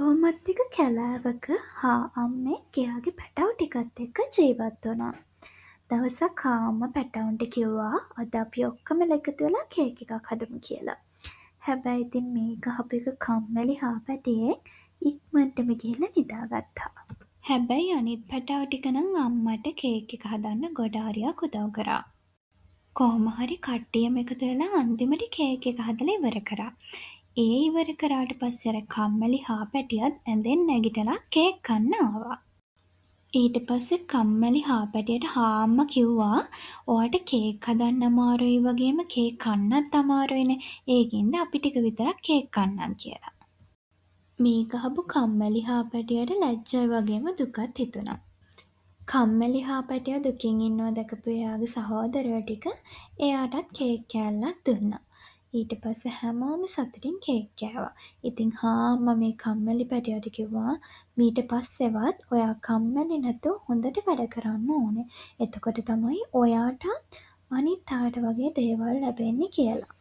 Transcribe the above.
කොහොමත් එක කැලෑවක හා අම්මෙක් එයාගේ පැටව් ටිකත් එක්ක ජීවත් වුණා. දවසක් හා අම්මා පැටවුන්ට කිව්වා අද අපි ඔක්කොම එකතු වෙලා කේක් එකක් හදමු කියලා. හැබැයි ඉතින් මේ ගහපු එක කම්මැලි හාපැටියෙක් ඉක්මනටම ගිහිල්ලා නිදාගත්තා. හැබැයි අනිත් පැටව් ටික නම් අම්මට කේක් එක හදන්න ගොඩාරියක් උදව් කරා. කොහොම හරි කට්ටියම එකතු වෙලා අන්තිමට කේක් එක හදලා ඉවර කරා. ඒ ඉවර කරාට පස්සේ අර කම්මැලි හාපැටියත් ඇඳෙන් නැගිටලා කේක් කන්න ආවා. ඊට පස්සේ කම්මැලි හාපැටියට හාම්මා කිව්වා ඔයාට කේක් හදන්න අමාරුයි වගේම කේක් කන්නත් අමාරුයිනේ. ඒකින්ද අපි ටික විතරක් කේක් කන්නම් කියලා. මේ ගහපු කම්මැලි හාපැටියට ලැජ්ජයි වගේම දුකත් හිතුණා. කම්මැලි හාපැටියා දුකින් ඉන්නවා දැකපු එයාගේ සහෝදරයෝ ටික එයාටත් කේක් කෑල්ලක් දුන්නා. ඊට පස්සේ හැමෝම සතුටින් කේක් කෑවා. ඉතින් හාම්මා මේ කම්මැලි පැටියාට කිව්වා මීට පස්සෙවත් ඔයා කම්මැලි නැතුව හොඳට වැඩ කරන්න ඕනේ. එතකොට තමයි ඔයාටත් අනිත් අයට වගේ දේවල් ලැබෙන්නේ කියලා.